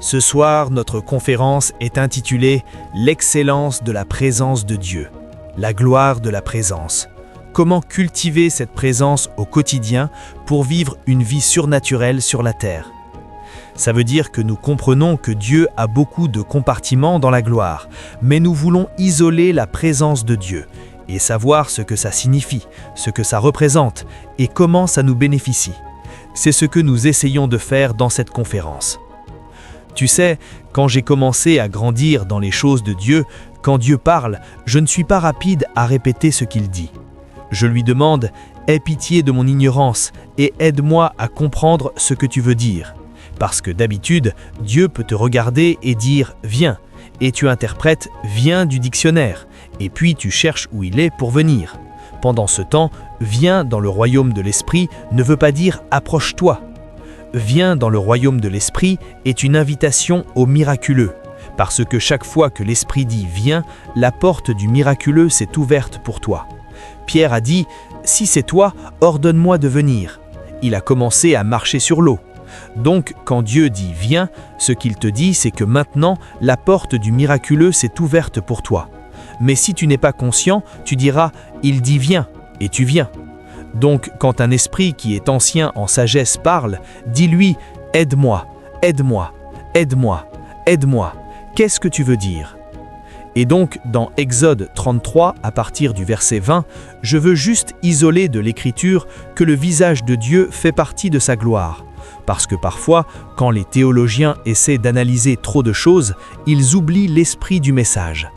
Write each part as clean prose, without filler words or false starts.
Ce soir, notre conférence est intitulée « L'excellence de la présence de Dieu », la gloire de la présence. Comment cultiver cette présence au quotidien pour vivre une vie surnaturelle sur la terre? Ça veut dire que nous comprenons que Dieu a beaucoup de compartiments dans la gloire, mais nous voulons isoler la présence de Dieu et savoir ce que ça signifie, ce que ça représente et comment ça nous bénéficie. C'est ce que nous essayons de faire dans cette conférence. Tu sais, quand j'ai commencé à grandir dans les choses de Dieu, quand Dieu parle, je ne suis pas rapide à répéter ce qu'il dit. Je lui demande « Aie pitié de mon ignorance et aide-moi à comprendre ce que tu veux dire ». Parce que d'habitude, Dieu peut te regarder et dire « Viens » et tu interprètes « Viens » du dictionnaire et puis tu cherches où il est pour venir. Pendant ce temps, « Viens dans le royaume de l'esprit » ne veut pas dire « Approche-toi ». Viens dans le royaume de l'esprit est une invitation au miraculeux, parce que chaque fois que l'esprit dit « viens », la porte du miraculeux s'est ouverte pour toi. Pierre a dit « si c'est toi, ordonne-moi de venir ». Il a commencé à marcher sur l'eau. Donc quand Dieu dit « viens », ce qu'il te dit c'est que maintenant la porte du miraculeux s'est ouverte pour toi. Mais si tu n'es pas conscient, tu diras « il dit viens » et tu viens. Donc, quand un esprit qui est ancien en sagesse parle, dis-lui « Aide-moi, aide-moi, aide-moi, aide-moi. Qu'est-ce que tu veux dire ?» Et donc, dans Exode 33, à partir du verset 20, je veux juste isoler de l'Écriture que le visage de Dieu fait partie de sa gloire. Parce que parfois, quand les théologiens essaient d'analyser trop de choses, ils oublient l'esprit du message.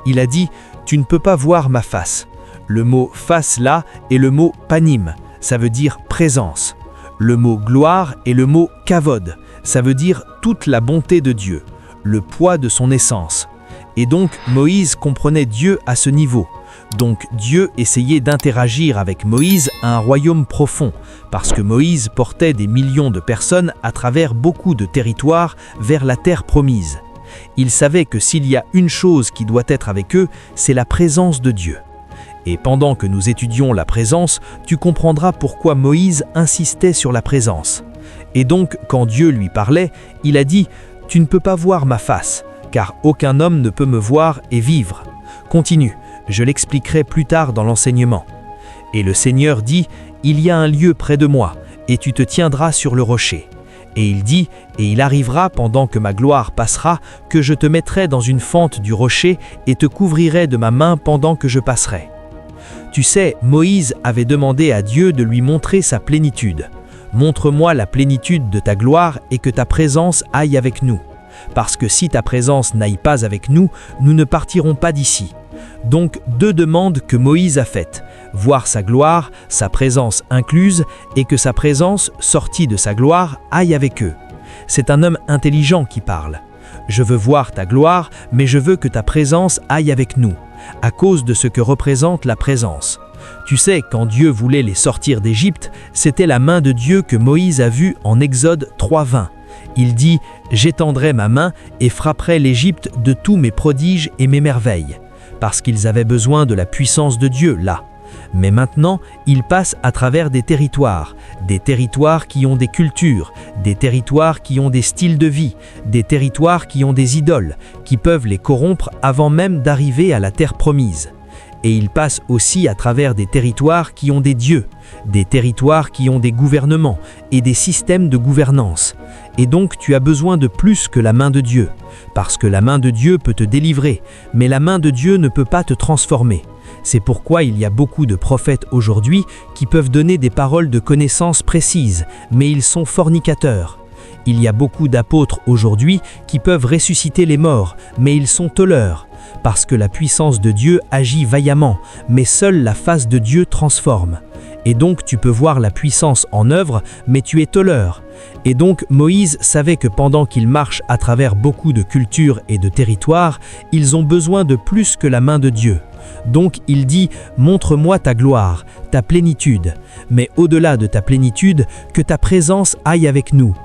Il a dit « Tu ne peux pas voir ma face ». Le mot « face » là est le mot « panim », ça veut dire « présence ». Le mot « gloire » est le mot « kavod », ça veut dire « toute la bonté de Dieu », le poids de son essence. Et donc Moïse comprenait Dieu à ce niveau. Donc Dieu essayait d'interagir avec Moïse à un royaume profond, parce que Moïse portait des millions de personnes à travers beaucoup de territoires vers la terre promise. Il savait que s'il y a une chose qui doit être avec eux, c'est la présence de Dieu. Et pendant que nous étudions la présence, tu comprendras pourquoi Moïse insistait sur la présence. Et donc, quand Dieu lui parlait, il a dit « Tu ne peux pas voir ma face, car aucun homme ne peut me voir et vivre. » Continue, je l'expliquerai plus tard dans l'enseignement. Et le Seigneur dit « Il y a un lieu près de moi, et tu te tiendras sur le rocher. » Et il dit « Et il arrivera pendant que ma gloire passera, que je te mettrai dans une fente du rocher et te couvrirai de ma main pendant que je passerai. » Tu sais, Moïse avait demandé à Dieu de lui montrer sa plénitude. « Montre-moi la plénitude de ta gloire et que ta présence aille avec nous. Parce que si ta présence n'aille pas avec nous, nous ne partirons pas d'ici. » Donc, deux demandes que Moïse a faites, voir sa gloire, sa présence incluse, et que sa présence, sortie de sa gloire, aille avec eux. C'est un homme intelligent qui parle. Je veux voir ta gloire, mais je veux que ta présence aille avec nous, à cause de ce que représente la présence. Tu sais, quand Dieu voulait les sortir d'Égypte, c'était la main de Dieu que Moïse a vue en Exode 3:20. Il dit « J'étendrai ma main et frapperai l'Égypte de tous mes prodiges et mes merveilles », parce qu'ils avaient besoin de la puissance de Dieu là. Mais maintenant, ils passent à travers des territoires qui ont des cultures, des territoires qui ont des styles de vie, des territoires qui ont des idoles, qui peuvent les corrompre avant même d'arriver à la terre promise. Et ils passent aussi à travers des territoires qui ont des dieux, des territoires qui ont des gouvernements et des systèmes de gouvernance. Et donc tu as besoin de plus que la main de Dieu, parce que la main de Dieu peut te délivrer, mais la main de Dieu ne peut pas te transformer. C'est pourquoi il y a beaucoup de prophètes aujourd'hui qui peuvent donner des paroles de connaissance précises, mais ils sont fornicateurs. Il y a beaucoup d'apôtres aujourd'hui qui peuvent ressusciter les morts, mais ils sont toleurs, parce que la puissance de Dieu agit vaillamment, mais seule la face de Dieu transforme. Et donc tu peux voir la puissance en œuvre, mais tu es toleur. Et donc Moïse savait que pendant qu'ils marchent à travers beaucoup de cultures et de territoires, ils ont besoin de plus que la main de Dieu. Donc il dit « Montre-moi ta gloire, ta plénitude, mais au-delà de ta plénitude, que ta présence aille avec nous. »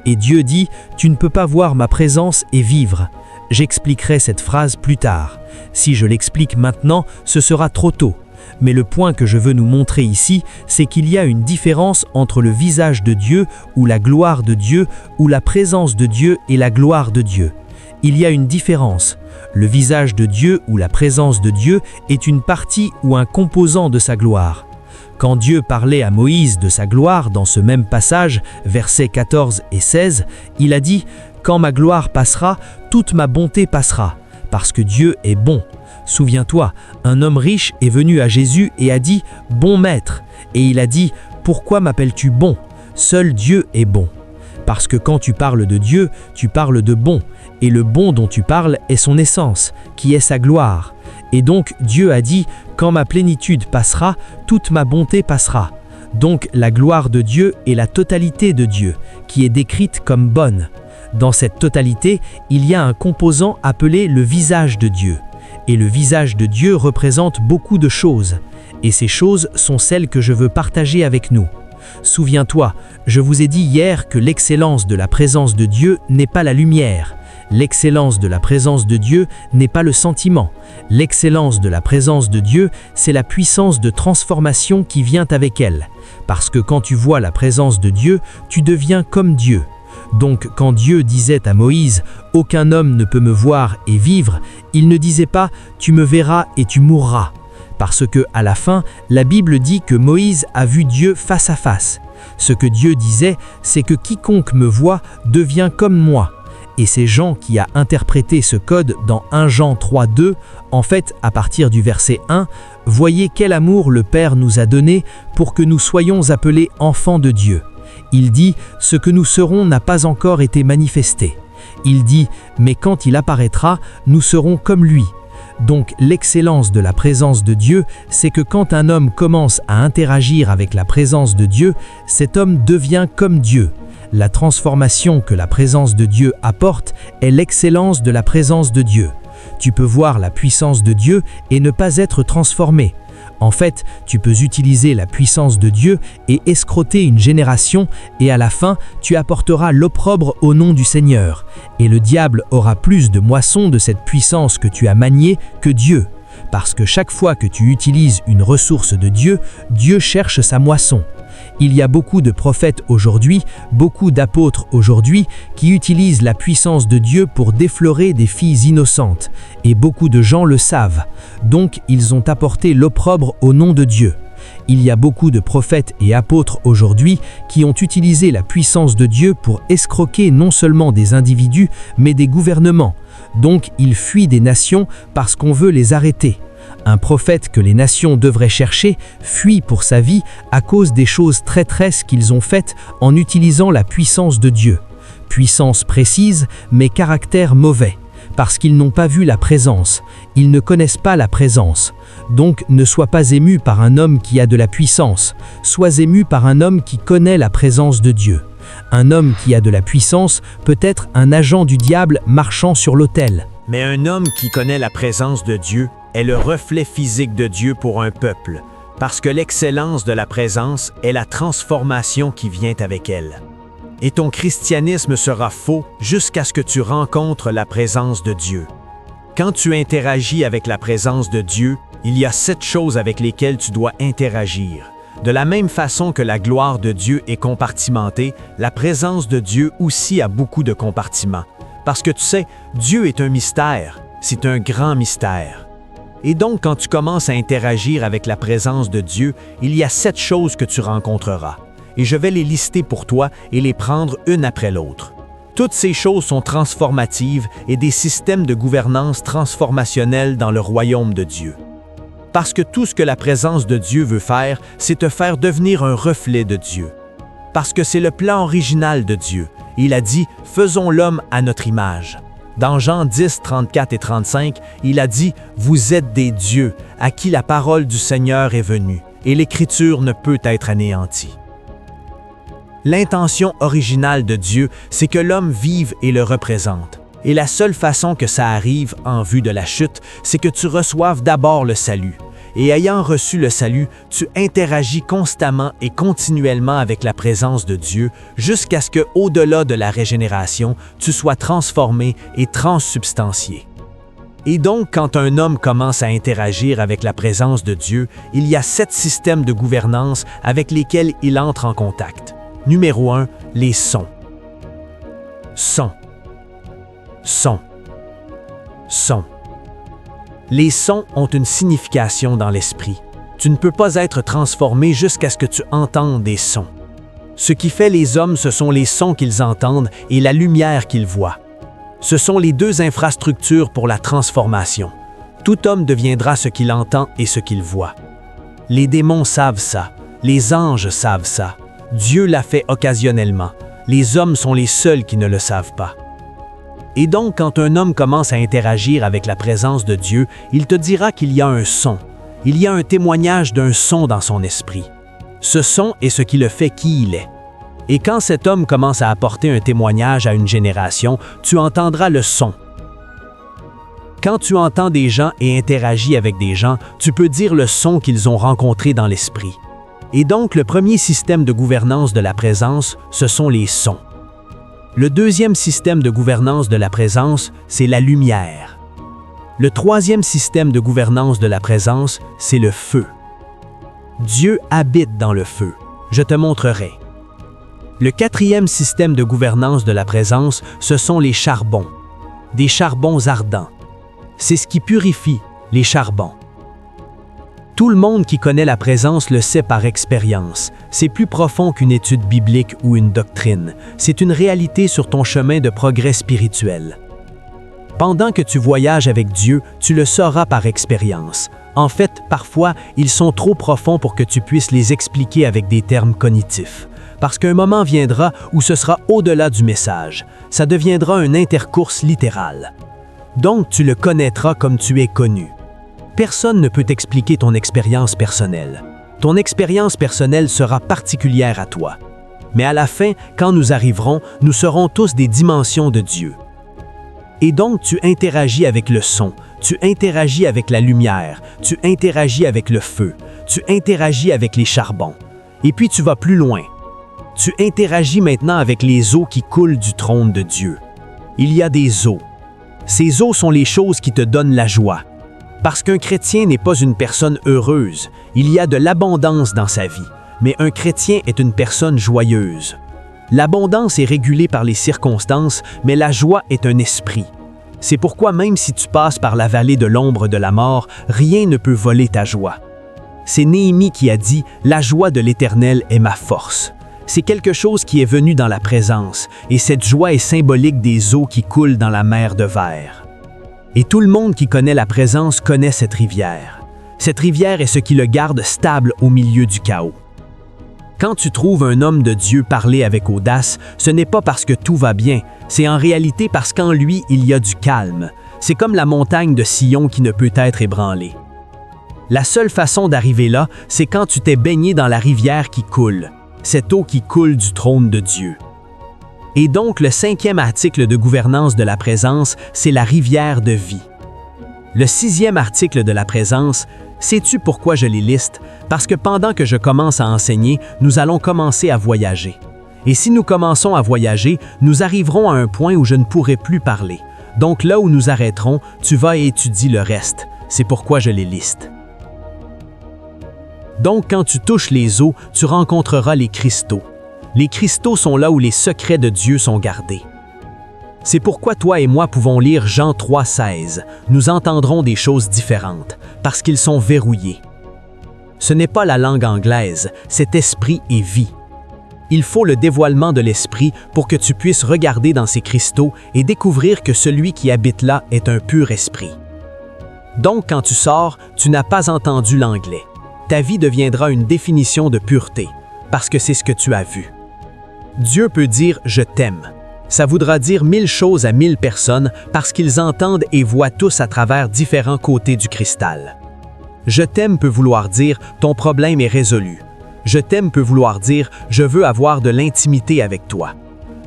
Et Dieu dit « Tu ne peux pas voir ma présence et vivre. » J'expliquerai cette phrase plus tard. Si je l'explique maintenant, ce sera trop tôt. Mais le point que je veux nous montrer ici, c'est qu'il y a une différence entre le visage de Dieu ou la gloire de Dieu ou la présence de Dieu et la gloire de Dieu. Il y a une différence. Le visage de Dieu ou la présence de Dieu est une partie ou un composant de sa gloire. Quand Dieu parlait à Moïse de sa gloire dans ce même passage, versets 14 et 16, il a dit « Quand ma gloire passera, toute ma bonté passera, parce que Dieu est bon. » Souviens-toi, un homme riche est venu à Jésus et a dit « Bon maître » et il a dit « Pourquoi m'appelles-tu bon? Seul Dieu est bon. » Parce que quand tu parles de Dieu, tu parles de bon, et le bon dont tu parles est son essence, qui est sa gloire. Et donc Dieu a dit « Quand ma plénitude passera, toute ma bonté passera. » Donc la gloire de Dieu est la totalité de Dieu, qui est décrite comme bonne. Dans cette totalité, il y a un composant appelé le visage de Dieu. Et le visage de Dieu représente beaucoup de choses. Et ces choses sont celles que je veux partager avec nous. Souviens-toi, je vous ai dit hier que l'excellence de la présence de Dieu n'est pas la lumière. L'excellence de la présence de Dieu n'est pas le sentiment. L'excellence de la présence de Dieu, c'est la puissance de transformation qui vient avec elle. Parce que quand tu vois la présence de Dieu, tu deviens comme Dieu. Donc quand Dieu disait à Moïse « Aucun homme ne peut me voir et vivre », il ne disait pas « Tu me verras et tu mourras ». Parce que, à la fin, la Bible dit que Moïse a vu Dieu face à face. Ce que Dieu disait, c'est que quiconque me voit devient comme moi. Et c'est Jean qui a interprété ce code dans 1 Jean 3,2, en fait, à partir du verset 1, « Voyez quel amour le Père nous a donné pour que nous soyons appelés enfants de Dieu. » Il dit « Ce que nous serons n'a pas encore été manifesté. » Il dit « Mais quand il apparaîtra, nous serons comme lui. » Donc l'excellence de la présence de Dieu, c'est que quand un homme commence à interagir avec la présence de Dieu, cet homme devient comme Dieu. La transformation que la présence de Dieu apporte est l'excellence de la présence de Dieu. Tu peux voir la puissance de Dieu et ne pas être transformé. En fait, tu peux utiliser la puissance de Dieu et escroquer une génération et à la fin, tu apporteras l'opprobre au nom du Seigneur. Et le diable aura plus de moisson de cette puissance que tu as maniée que Dieu. Parce que chaque fois que tu utilises une ressource de Dieu, Dieu cherche sa moisson. Il y a beaucoup de prophètes aujourd'hui, beaucoup d'apôtres aujourd'hui qui utilisent la puissance de Dieu pour déflorer des filles innocentes. Et beaucoup de gens le savent. Donc, ils ont apporté l'opprobre au nom de Dieu. Il y a beaucoup de prophètes et apôtres aujourd'hui qui ont utilisé la puissance de Dieu pour escroquer non seulement des individus, mais des gouvernements. Donc, ils fuient des nations parce qu'on veut les arrêter. Un prophète que les nations devraient chercher fuit pour sa vie à cause des choses traîtresses qu'ils ont faites en utilisant la puissance de Dieu. Puissance précise, mais caractère mauvais. Parce qu'ils n'ont pas vu la présence. Ils ne connaissent pas la présence. Donc ne sois pas ému par un homme qui a de la puissance. Sois ému par un homme qui connaît la présence de Dieu. Un homme qui a de la puissance peut être un agent du diable marchant sur l'autel. Mais un homme qui connaît la présence de Dieu est le reflet physique de Dieu pour un peuple, parce que l'excellence de la présence est la transformation qui vient avec elle. Et ton christianisme sera faux jusqu'à ce que tu rencontres la présence de Dieu. Quand tu interagis avec la présence de Dieu, il y a 7 choses avec lesquelles tu dois interagir. De la même façon que la gloire de Dieu est compartimentée, la présence de Dieu aussi a beaucoup de compartiments. Parce que tu sais, Dieu est un mystère, c'est un grand mystère. Et donc, quand tu commences à interagir avec la présence de Dieu, il y a 7 choses que tu rencontreras. Et je vais les lister pour toi et les prendre une après l'autre. Toutes ces choses sont transformatives et des systèmes de gouvernance transformationnels dans le royaume de Dieu. Parce que tout ce que la présence de Dieu veut faire, c'est te faire devenir un reflet de Dieu. Parce que c'est le plan original de Dieu. Il a dit « Faisons l'homme à notre image ». Dans Jean 10, 34 et 35, il a dit « Vous êtes des dieux, à qui la parole du Seigneur est venue, et l'Écriture ne peut être anéantie. » L'intention originale de Dieu, c'est que l'homme vive et le représente. Et la seule façon que ça arrive en vue de la chute, c'est que tu reçoives d'abord le salut. Et ayant reçu le salut, tu interagis constamment et continuellement avec la présence de Dieu jusqu'à ce que, au-delà de la régénération, tu sois transformé et transsubstantié. Et donc, quand un homme commence à interagir avec la présence de Dieu, il y a 7 systèmes de gouvernance avec lesquels il entre en contact. Numéro 1, les sons. Son. Son. Son. Les sons ont une signification dans l'esprit. Tu ne peux pas être transformé jusqu'à ce que tu entendes des sons. Ce qui fait les hommes, ce sont les sons qu'ils entendent et la lumière qu'ils voient. Ce sont les 2 infrastructures pour la transformation. Tout homme deviendra ce qu'il entend et ce qu'il voit. Les démons savent ça, les anges savent ça. Dieu l'a fait occasionnellement. Les hommes sont les seuls qui ne le savent pas. Et donc, quand un homme commence à interagir avec la présence de Dieu, il te dira qu'il y a un son. Il y a un témoignage d'un son dans son esprit. Ce son est ce qui le fait qui il est. Et quand cet homme commence à apporter un témoignage à une génération, tu entendras le son. Quand tu entends des gens et interagis avec des gens, tu peux dire le son qu'ils ont rencontré dans l'esprit. Et donc, le premier système de gouvernance de la présence, ce sont les sons. Le deuxième système de gouvernance de la présence, c'est la lumière. Le troisième système de gouvernance de la présence, c'est le feu. Dieu habite dans le feu. Je te montrerai. Le quatrième système de gouvernance de la présence, ce sont les charbons. Des charbons ardents. C'est ce qui purifie, les charbons. Tout le monde qui connaît la présence le sait par expérience. C'est plus profond qu'une étude biblique ou une doctrine. C'est une réalité sur ton chemin de progrès spirituel. Pendant que tu voyages avec Dieu, tu le sauras par expérience. En fait, parfois, ils sont trop profonds pour que tu puisses les expliquer avec des termes cognitifs. Parce qu'un moment viendra où ce sera au-delà du message. Ça deviendra une intercourse littérale. Donc, tu le connaîtras comme tu es connu. Personne ne peut expliquer ton expérience personnelle. Ton expérience personnelle sera particulière à toi. Mais à la fin, quand nous arriverons, nous serons tous des dimensions de Dieu. Et donc, tu interagis avec le son, tu interagis avec la lumière, tu interagis avec le feu, tu interagis avec les charbons. Et puis tu vas plus loin. Tu interagis maintenant avec les eaux qui coulent du trône de Dieu. Il y a des eaux. Ces eaux sont les choses qui te donnent la joie. Parce qu'un chrétien n'est pas une personne heureuse, il y a de l'abondance dans sa vie, mais un chrétien est une personne joyeuse. L'abondance est régulée par les circonstances, mais la joie est un esprit. C'est pourquoi même si tu passes par la vallée de l'ombre de la mort, rien ne peut voler ta joie. C'est Néhémie qui a dit « La joie de l'Éternel est ma force ». C'est quelque chose qui est venu dans la présence, et cette joie est symbolique des eaux qui coulent dans la mer de verre. Et tout le monde qui connaît la présence connaît cette rivière. Cette rivière est ce qui le garde stable au milieu du chaos. Quand tu trouves un homme de Dieu parler avec audace, ce n'est pas parce que tout va bien, c'est en réalité parce qu'en lui, il y a du calme. C'est comme la montagne de Sion qui ne peut être ébranlée. La seule façon d'arriver là, c'est quand tu t'es baigné dans la rivière qui coule, cette eau qui coule du trône de Dieu. Et donc, le 5e article de gouvernance de la présence, c'est la rivière de vie. Le 6e article de la présence, sais-tu pourquoi je les liste? Parce que pendant que je commence à enseigner, nous allons commencer à voyager. Et si nous commençons à voyager, nous arriverons à un point où je ne pourrai plus parler. Donc là où nous arrêterons, tu vas et étudies le reste. C'est pourquoi je les liste. Donc quand tu touches les eaux, tu rencontreras les cristaux. Les cristaux sont là où les secrets de Dieu sont gardés. C'est pourquoi toi et moi pouvons lire Jean 3,16. Nous entendrons des choses différentes, parce qu'ils sont verrouillés. Ce n'est pas la langue anglaise, cet esprit est vie. Il faut le dévoilement de l'esprit pour que tu puisses regarder dans ces cristaux et découvrir que celui qui habite là est un pur esprit. Donc quand tu sors, tu n'as pas entendu l'anglais. Ta vie deviendra une définition de pureté, parce que c'est ce que tu as vu. Dieu peut dire « je t'aime ». Ça voudra dire 1000 choses à 1000 personnes parce qu'ils entendent et voient tous à travers différents côtés du cristal. Je t'aime peut vouloir dire ton problème est résolu. Je t'aime peut vouloir dire je veux avoir de l'intimité avec toi.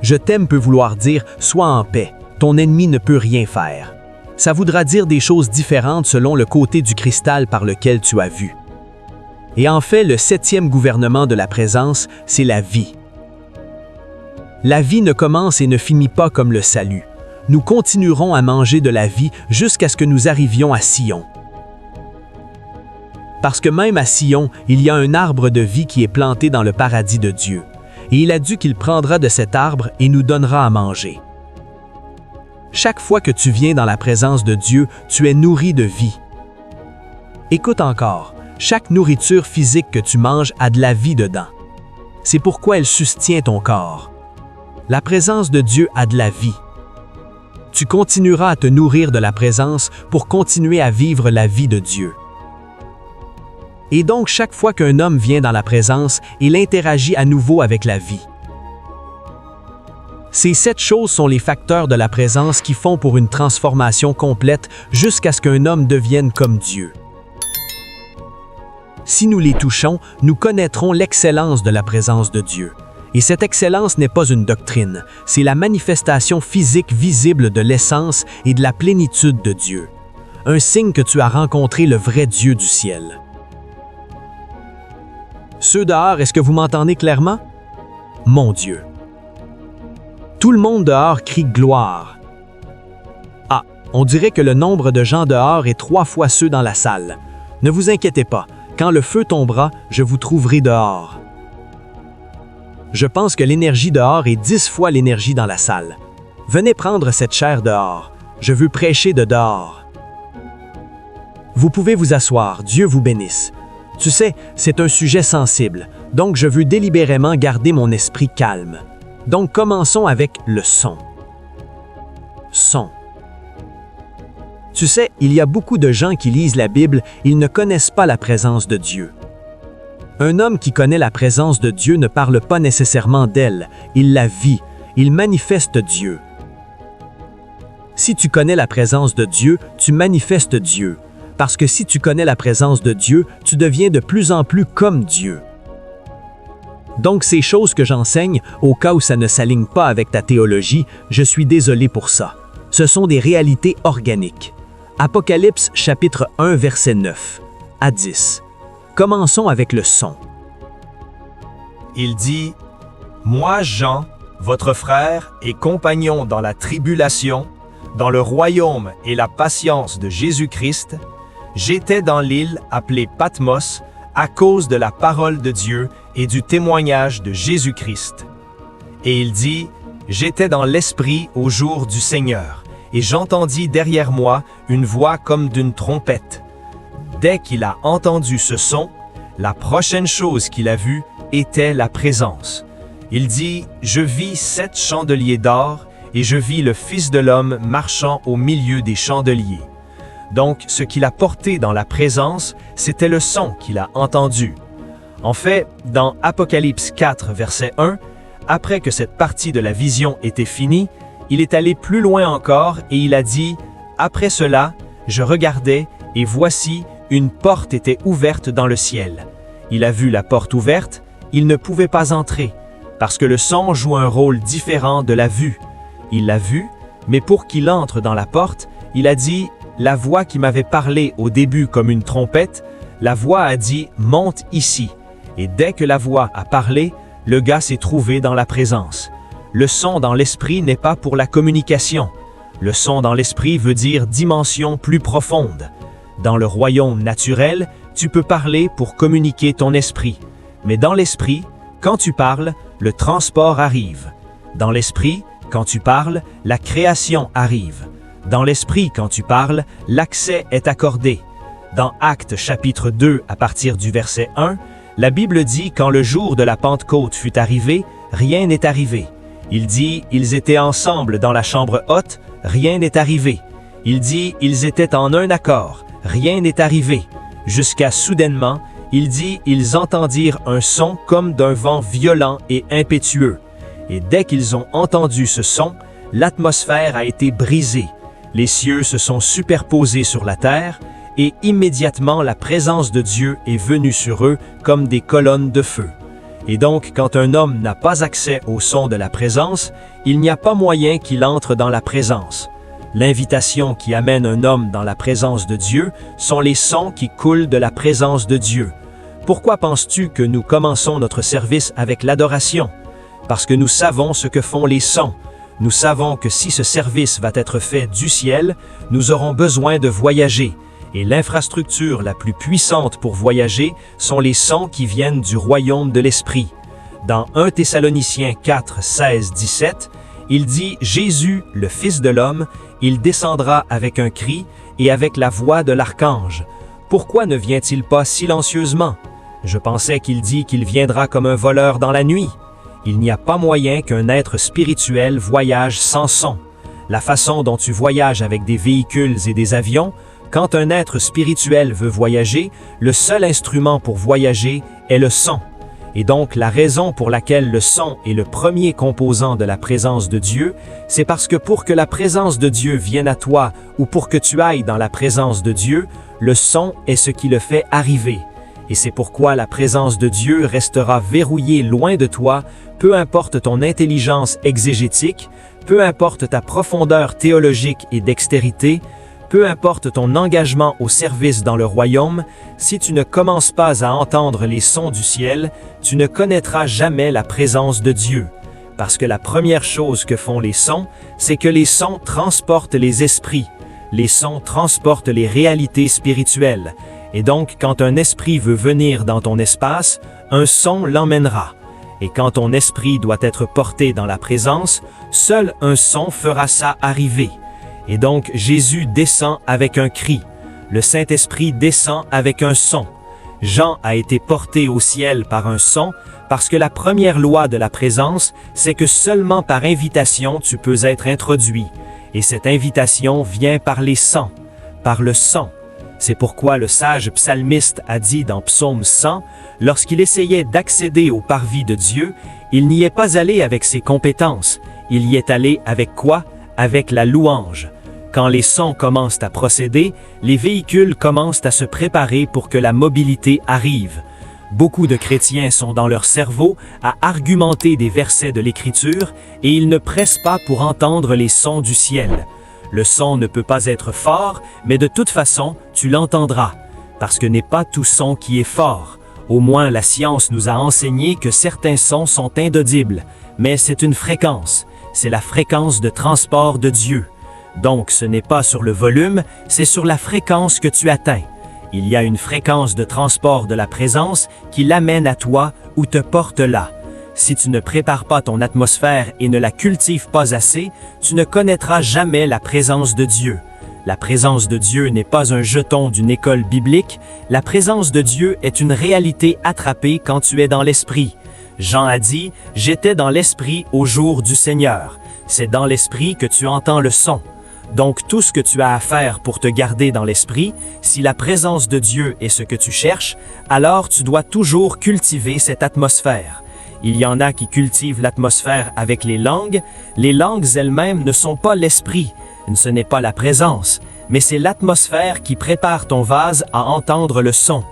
Je t'aime peut vouloir dire sois en paix, ton ennemi ne peut rien faire. Ça voudra dire des choses différentes selon le côté du cristal par lequel tu as vu. Et en fait, le 7e gouvernement de la présence, c'est la vie. La vie ne commence et ne finit pas comme le salut. nous continuerons à manger de la vie jusqu'à ce que nous arrivions à Sion. Parce que même à Sion, il y a un arbre de vie qui est planté dans le paradis de Dieu. Et il a dit qu'il prendra de cet arbre et nous donnera à manger. Chaque fois que tu viens dans la présence de Dieu, tu es nourri de vie. Écoute encore, chaque nourriture physique que tu manges a de la vie dedans. C'est pourquoi elle sustient ton corps. La présence de Dieu a de la vie. Tu continueras à te nourrir de la présence pour continuer à vivre la vie de Dieu. Et donc, chaque fois qu'un homme vient dans la présence, il interagit à nouveau avec la vie. Ces 7 choses sont les facteurs de la présence qui font pour une transformation complète jusqu'à ce qu'un homme devienne comme Dieu. Si nous les touchons, nous connaîtrons l'excellence de la présence de Dieu. Et cette excellence n'est pas une doctrine, c'est la manifestation physique visible de l'essence et de la plénitude de Dieu. Un signe que tu as rencontré le vrai Dieu du ciel. Ceux dehors, est-ce que vous m'entendez clairement? Mon Dieu. Tout le monde dehors crie gloire. Ah, on dirait que le nombre de gens dehors est 3 fois ceux dans la salle. Ne vous inquiétez pas, quand le feu tombera, je vous trouverai dehors. Je pense que l'énergie dehors est 10 fois l'énergie dans la salle. Venez prendre cette chaire dehors. Je veux prêcher de dehors. Vous pouvez vous asseoir, Dieu vous bénisse. Tu sais, c'est un sujet sensible, donc je veux délibérément garder mon esprit calme. Donc commençons avec le son. Son. Tu sais, il y a beaucoup de gens qui lisent la Bible, ils ne connaissent pas la présence de Dieu. Un homme qui connaît la présence de Dieu ne parle pas nécessairement d'elle, il la vit, il manifeste Dieu. Si tu connais la présence de Dieu, tu manifestes Dieu. Parce que si tu connais la présence de Dieu, tu deviens de plus en plus comme Dieu. Donc ces choses que j'enseigne, au cas où ça ne s'aligne pas avec ta théologie, je suis désolé pour ça. Ce sont des réalités organiques. Apocalypse chapitre 1 verset 9 à 10. Commençons avec le son. Il dit, « Moi, Jean, votre frère et compagnon dans la tribulation, dans le royaume et la patience de Jésus-Christ, j'étais dans l'île appelée Patmos à cause de la parole de Dieu et du témoignage de Jésus-Christ. » Et il dit, « J'étais dans l'Esprit au jour du Seigneur, et j'entendis derrière moi une voix comme d'une trompette. Dès qu'il a entendu ce son, la prochaine chose qu'il a vue était la présence. Il dit, « Je vis 7 chandeliers d'or, et je vis le Fils de l'homme marchant au milieu des chandeliers. » Donc, ce qu'il a porté dans la présence, c'était le son qu'il a entendu. En fait, dans Apocalypse 4, verset 1, après que cette partie de la vision était finie, il est allé plus loin encore et il a dit, « Après cela, je regardais, et voici, une porte était ouverte dans le ciel. Il a vu la porte ouverte, il ne pouvait pas entrer, parce que le son joue un rôle différent de la vue. Il l'a vu, mais pour qu'il entre dans la porte, il a dit, « La voix qui m'avait parlé au début comme une trompette, la voix a dit, « Monte ici. » Et dès que la voix a parlé, le gars s'est trouvé dans la présence. Le son dans l'esprit n'est pas pour la communication. Le son dans l'esprit veut dire dimension plus profonde. Dans le royaume naturel, tu peux parler pour communiquer ton esprit. Mais dans l'esprit, quand tu parles, le transport arrive. Dans l'esprit, quand tu parles, la création arrive. Dans l'esprit, quand tu parles, l'accès est accordé. Dans Actes chapitre 2, à partir du verset 1, la Bible dit « Quand le jour de la Pentecôte fut arrivé, rien n'est arrivé. » Il dit « Ils étaient ensemble dans la chambre haute, rien n'est arrivé. » Il dit « Ils étaient en un accord, rien n'est arrivé. » Jusqu'à soudainement, il dit « Ils entendirent un son comme d'un vent violent et impétueux. » Et dès qu'ils ont entendu ce son, l'atmosphère a été brisée. Les cieux se sont superposés sur la terre, et immédiatement la présence de Dieu est venue sur eux comme des colonnes de feu. Et donc, quand un homme n'a pas accès au son de la présence, il n'y a pas moyen qu'il entre dans la présence. L'invitation qui amène un homme dans la présence de Dieu sont les sons qui coulent de la présence de Dieu. Pourquoi penses-tu que nous commençons notre service avec l'adoration? Parce que nous savons ce que font les sons. Nous savons que si ce service va être fait du ciel, nous aurons besoin de voyager, et l'infrastructure la plus puissante pour voyager sont les sons qui viennent du royaume de l'Esprit. Dans 1 Thessaloniciens 4, 16, 17, il dit « Jésus, le Fils de l'homme, il descendra avec un cri et avec la voix de l'archange. Pourquoi ne vient-il pas silencieusement? Je pensais qu'il dit qu'il viendra comme un voleur dans la nuit. Il n'y a pas moyen qu'un être spirituel voyage sans son. La façon dont tu voyages avec des véhicules et des avions, quand un être spirituel veut voyager, le seul instrument pour voyager est le son. Et donc, la raison pour laquelle le son est le premier composant de la présence de Dieu, c'est parce que pour que la présence de Dieu vienne à toi ou pour que tu ailles dans la présence de Dieu, le son est ce qui le fait arriver. Et c'est pourquoi la présence de Dieu restera verrouillée loin de toi, peu importe ton intelligence exégétique, peu importe ta profondeur théologique et dextérité, peu importe ton engagement au service dans le royaume, si tu ne commences pas à entendre les sons du ciel, tu ne connaîtras jamais la présence de Dieu. Parce que la première chose que font les sons, c'est que les sons transportent les esprits. Les sons transportent les réalités spirituelles. Et donc, quand un esprit veut venir dans ton espace, un son l'emmènera. Et quand ton esprit doit être porté dans la présence, seul un son fera ça arriver. Et donc, Jésus descend avec un cri. Le Saint-Esprit descend avec un son. Jean a été porté au ciel par un son, parce que la première loi de la présence, c'est que seulement par invitation tu peux être introduit. Et cette invitation vient par les sons, par le son. C'est pourquoi le sage psalmiste a dit dans Psaume 100, lorsqu'il essayait d'accéder au parvis de Dieu, il n'y est pas allé avec ses compétences. Il y est allé avec quoi? Avec la louange. Quand les sons commencent à procéder, les véhicules commencent à se préparer pour que la mobilité arrive. Beaucoup de chrétiens sont dans leur cerveau à argumenter des versets de l'Écriture et ils ne pressent pas pour entendre les sons du ciel. Le son ne peut pas être fort, mais de toute façon, tu l'entendras, parce que n'est pas tout son qui est fort. Au moins, la science nous a enseigné que certains sons sont indaudibles, mais c'est une fréquence. C'est la fréquence de transport de Dieu. Donc, ce n'est pas sur le volume, c'est sur la fréquence que tu atteins. Il y a une fréquence de transport de la présence qui l'amène à toi ou te porte là. Si tu ne prépares pas ton atmosphère et ne la cultives pas assez, tu ne connaîtras jamais la présence de Dieu. La présence de Dieu n'est pas un jeton d'une école biblique, la présence de Dieu est une réalité attrapée quand tu es dans l'esprit. Jean a dit « J'étais dans l'esprit au jour du Seigneur ». C'est dans l'esprit que tu entends le son. Donc tout ce que tu as à faire pour te garder dans l'esprit, si la présence de Dieu est ce que tu cherches, alors tu dois toujours cultiver cette atmosphère. Il y en a qui cultivent l'atmosphère avec les langues elles-mêmes ne sont pas l'esprit, ce n'est pas la présence, mais c'est l'atmosphère qui prépare ton vase à entendre le son.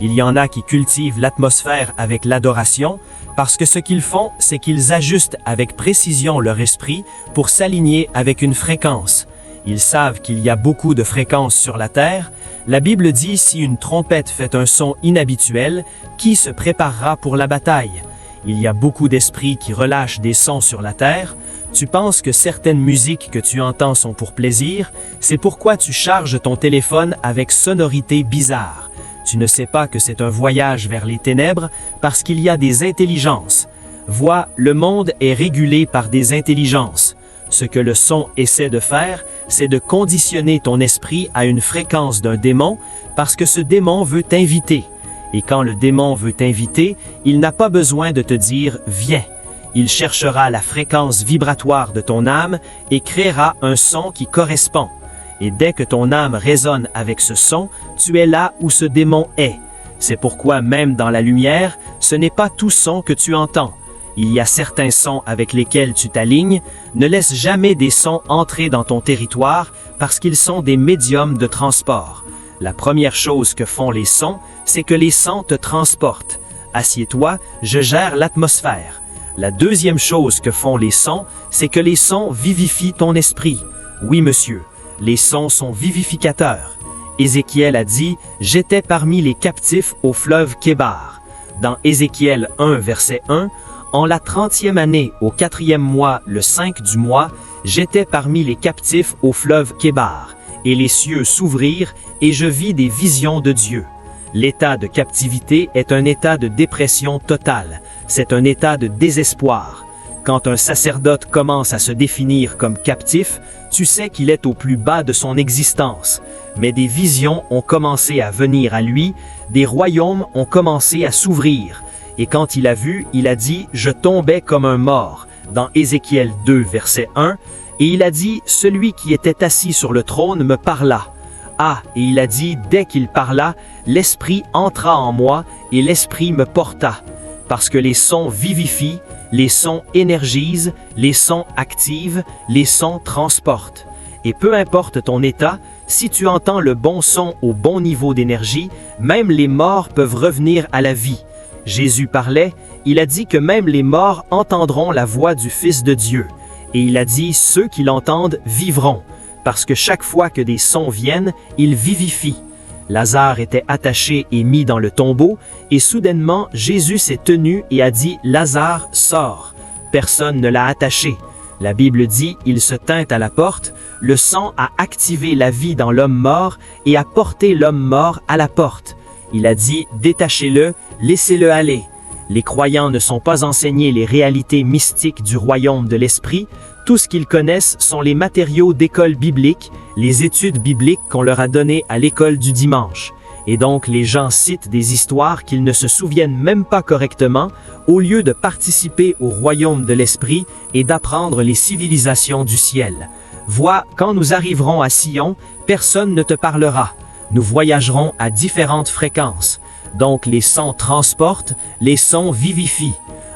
Il y en a qui cultivent l'atmosphère avec l'adoration, parce que ce qu'ils font, c'est qu'ils ajustent avec précision leur esprit pour s'aligner avec une fréquence. Ils savent qu'il y a beaucoup de fréquences sur la terre. La Bible dit si une trompette fait un son inhabituel, qui se préparera pour la bataille? Il y a beaucoup d'esprits qui relâchent des sons sur la terre. Tu penses que certaines musiques que tu entends sont pour plaisir, c'est pourquoi tu charges ton téléphone avec sonorité bizarre. Tu ne sais pas que c'est un voyage vers les ténèbres parce qu'il y a des intelligences. Vois, le monde est régulé par des intelligences. Ce que le son essaie de faire, c'est de conditionner ton esprit à une fréquence d'un démon parce que ce démon veut t'inviter. Et quand le démon veut t'inviter, il n'a pas besoin de te dire « viens ». Il cherchera la fréquence vibratoire de ton âme et créera un son qui correspond. Et dès que ton âme résonne avec ce son, tu es là où ce démon est. C'est pourquoi même dans la lumière, ce n'est pas tout son que tu entends. Il y a certains sons avec lesquels tu t'alignes. Ne laisse jamais des sons entrer dans ton territoire parce qu'ils sont des médiums de transport. La première chose que font les sons, c'est que les sons te transportent. Assieds-toi, je gère l'atmosphère. La deuxième chose que font les sons, c'est que les sons vivifient ton esprit. Oui, monsieur, les sons sont vivificateurs. Ézéchiel a dit « J'étais parmi les captifs au fleuve Kébar ». Dans Ézéchiel 1, verset 1, « En la 30e année, au 4e mois, le 5 du mois, j'étais parmi les captifs au fleuve Kébar, et les cieux s'ouvrirent, et je vis des visions de Dieu. L'état de captivité est un état de dépression totale, c'est un état de désespoir. Quand un sacerdote commence à se définir comme captif, tu sais qu'il est au plus bas de son existence. Mais des visions ont commencé à venir à lui, des royaumes ont commencé à s'ouvrir. Et quand il a vu, il a dit « Je tombais comme un mort » dans Ézéchiel 2, verset 1, et il a dit « Celui qui était assis sur le trône me parla ». Ah, et il a dit « Dès qu'il parla, l'Esprit entra en moi et l'Esprit me porta ». Parce que les sons vivifient, les sons énergisent, les sons activent, les sons transportent. Et peu importe ton état, si tu entends le bon son au bon niveau d'énergie, même les morts peuvent revenir à la vie. Jésus parlait, il a dit que même les morts entendront la voix du Fils de Dieu. Et il a dit, ceux qui l'entendent vivront, parce que chaque fois que des sons viennent, ils vivifient. Lazare était attaché et mis dans le tombeau, et soudainement Jésus s'est tenu et a dit « Lazare, sors ». Personne ne l'a attaché. La Bible dit « Il se tint à la porte ». Le sang a activé la vie dans l'homme mort et a porté l'homme mort à la porte. Il a dit « Détachez-le, laissez-le aller ». Les croyants ne sont pas enseignés les réalités mystiques du royaume de l'esprit. Tout ce qu'ils connaissent sont les matériaux d'école biblique, les études bibliques qu'on leur a données à l'école du dimanche. Et donc les gens citent des histoires qu'ils ne se souviennent même pas correctement, au lieu de participer au royaume de l'esprit et d'apprendre les civilisations du ciel. Vois, quand nous arriverons à Sion, personne ne te parlera. Nous voyagerons à différentes fréquences. Donc les sons transportent, les sons vivifient.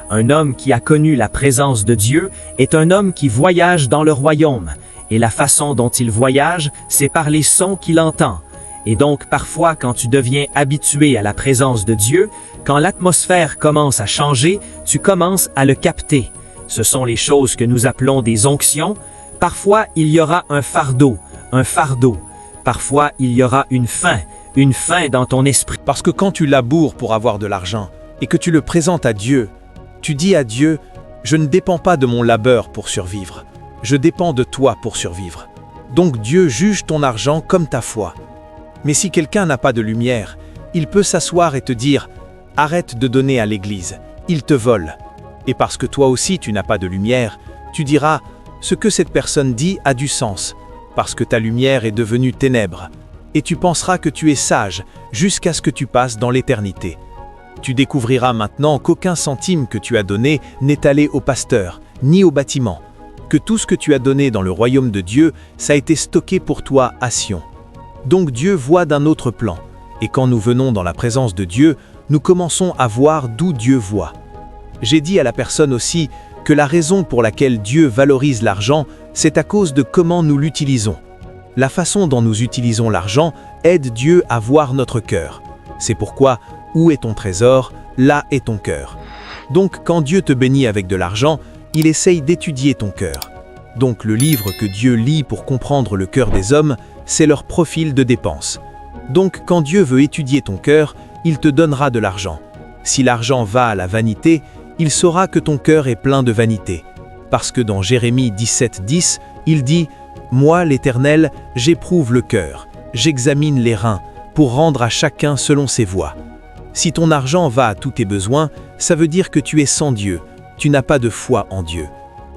Un homme qui a connu la présence de Dieu est un homme qui voyage dans le royaume. Et la façon dont il voyage, c'est par les sons qu'il entend. Et donc parfois quand tu deviens habitué à la présence de Dieu, quand l'atmosphère commence à changer, tu commences à le capter. Ce sont les choses que nous appelons des onctions. Parfois il y aura un fardeau. Parfois il y aura une faim dans ton esprit. Parce que quand tu laboures pour avoir de l'argent et que tu le présentes à Dieu, tu dis à Dieu, je ne dépends pas de mon labeur pour survivre, je dépends de toi pour survivre. Donc Dieu juge ton argent comme ta foi. Mais si quelqu'un n'a pas de lumière, il peut s'asseoir et te dire, arrête de donner à l'église, il te vole. Et parce que toi aussi tu n'as pas de lumière, tu diras, ce que cette personne dit a du sens, parce que ta lumière est devenue ténèbres. Et tu penseras que tu es sage jusqu'à ce que tu passes dans l'éternité. Tu découvriras maintenant qu'aucun centime que tu as donné n'est allé au pasteur, ni au bâtiment, que tout ce que tu as donné dans le royaume de Dieu, ça a été stocké pour toi à Sion. Donc Dieu voit d'un autre plan, et quand nous venons dans la présence de Dieu, nous commençons à voir d'où Dieu voit. J'ai dit à la personne aussi que la raison pour laquelle Dieu valorise l'argent, c'est à cause de comment nous l'utilisons. La façon dont nous utilisons l'argent aide Dieu à voir notre cœur. C'est pourquoi, où est ton trésor, là est ton cœur. Donc quand Dieu te bénit avec de l'argent, il essaye d'étudier ton cœur. Donc le livre que Dieu lit pour comprendre le cœur des hommes, c'est leur profil de dépenses. Donc quand Dieu veut étudier ton cœur, il te donnera de l'argent. Si l'argent va à la vanité, il saura que ton cœur est plein de vanité. Parce que dans Jérémie 17:10, il dit « Moi, l'Éternel, j'éprouve le cœur, j'examine les reins, pour rendre à chacun selon ses voies. » Si ton argent va à tous tes besoins, ça veut dire que tu es sans Dieu, tu n'as pas de foi en Dieu.